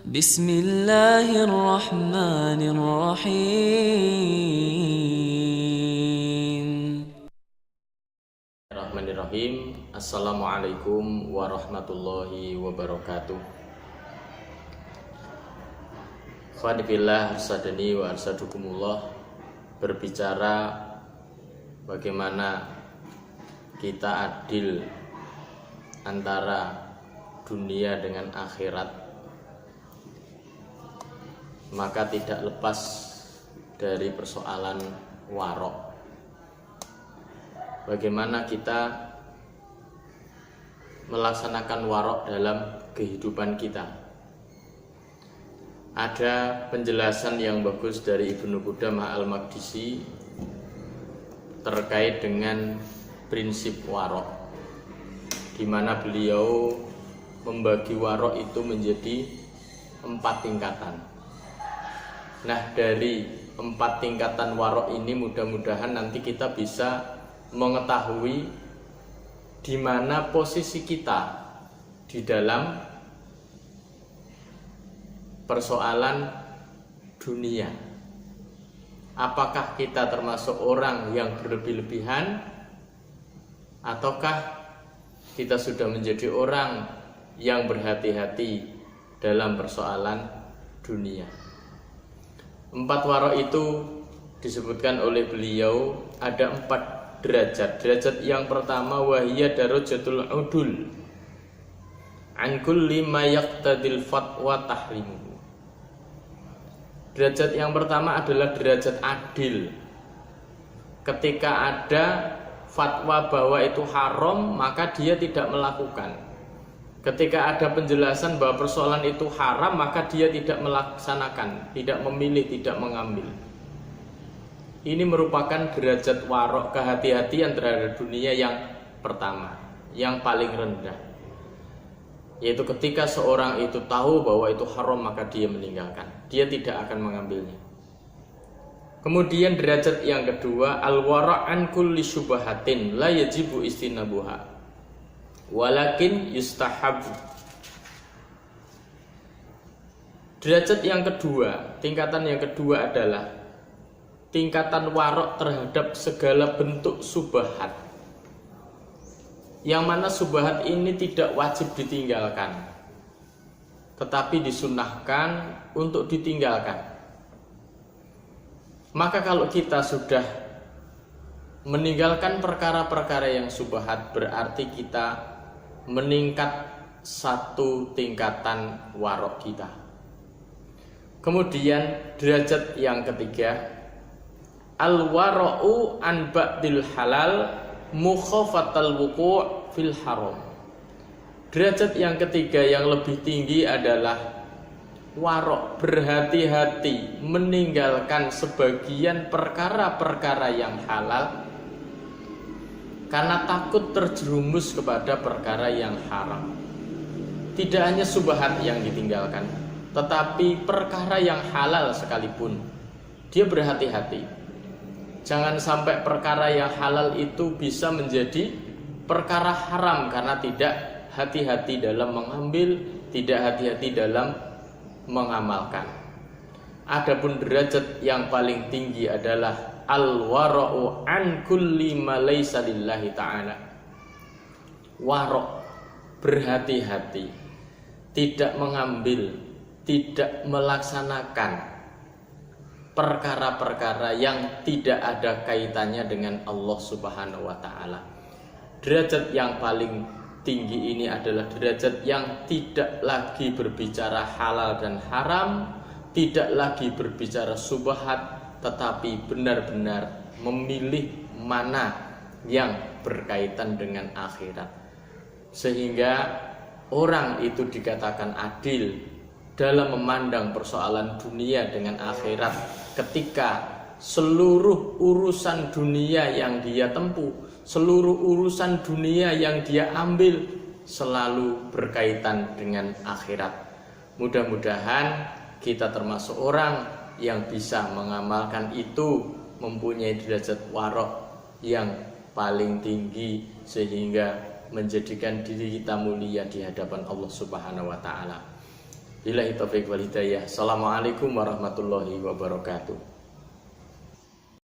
Bismillahirrahmanirrahim. Bismillahirrahmanirrahim. Assalamualaikum warahmatullahi wabarakatuh. Khawanibillah arsadani wa arsadukumullah. Berbicara bagaimana kita adil antara dunia dengan akhirat, maka tidak lepas dari persoalan warok. Bagaimana kita melaksanakan warok dalam kehidupan kita. Ada penjelasan yang bagus dari Ibnu Qudamah Al-Maqdisi terkait dengan prinsip warok, di mana beliau membagi warok itu menjadi 4 tingkatan. Nah, dari 4 tingkatan warok ini mudah-mudahan nanti kita bisa mengetahui di mana posisi kita di dalam persoalan dunia. Apakah kita termasuk orang yang berlebih-lebihan, ataukah kita sudah menjadi orang yang berhati-hati dalam persoalan dunia. 4 warok itu disebutkan oleh beliau ada 4 derajat. Derajat yang pertama wahiyya darajatul udul an kulli ma yaqtadil fatwa tahrimu. Derajat yang pertama adalah derajat adil. Ketika ada fatwa bahwa itu haram, maka dia tidak melakukan. Ketika ada penjelasan bahwa persoalan itu haram, maka dia tidak melaksanakan, tidak memilih, tidak mengambil. Ini merupakan derajat warok, kehati-hatian terhadap dunia yang pertama, yang paling rendah. Yaitu ketika seorang itu tahu bahwa itu haram, maka dia meninggalkan. Dia tidak akan mengambilnya. Kemudian derajat yang kedua, al-wara' an kulli syubhatin la yajibu istinabuha walakin yustahabu. Derajat yang kedua, tingkatan yang kedua adalah tingkatan warok terhadap segala bentuk subhat, yang mana subhat ini tidak wajib ditinggalkan, tetapi disunnahkan untuk ditinggalkan. Maka kalau kita sudah meninggalkan perkara-perkara yang subhat, berarti kita meningkat 1 tingkatan warok kita. Kemudian derajat yang ketiga, al-wara'u an ba'dil halal mukhafatal wuku' fil haram. Derajat yang ketiga yang lebih tinggi adalah warok, berhati-hati meninggalkan sebagian perkara-perkara yang halal karena takut terjerumus kepada perkara yang haram. Tidak hanya subhat yang ditinggalkan, tetapi perkara yang halal sekalipun dia berhati-hati. Jangan sampai perkara yang halal itu bisa menjadi perkara haram karena tidak hati-hati dalam mengambil, tidak hati-hati dalam mengamalkan. Adapun derajat yang paling tinggi adalah al-wara'u an kulli ma laysa lillahi ta'ala. Warok, berhati-hati, tidak mengambil, tidak melaksanakan perkara-perkara yang tidak ada kaitannya dengan Allah Subhanahu wa ta'ala. Derajat yang paling tinggi ini adalah derajat yang tidak lagi berbicara halal dan haram, tidak lagi berbicara subhat, tetapi benar-benar memilih mana yang berkaitan dengan akhirat. Sehingga orang itu dikatakan adil dalam memandang persoalan dunia dengan akhirat ketika seluruh urusan dunia yang dia tempuh, seluruh urusan dunia yang dia ambil selalu berkaitan dengan akhirat. Mudah-mudahan kita termasuk orang yang bisa mengamalkan itu, mempunyai derajat warok yang paling tinggi sehingga menjadikan diri kita mulia di hadapan Allah Subhanahu wa taala. Billahi taufiq wal hidayah. Assalamualaikum warahmatullahi wabarakatuh.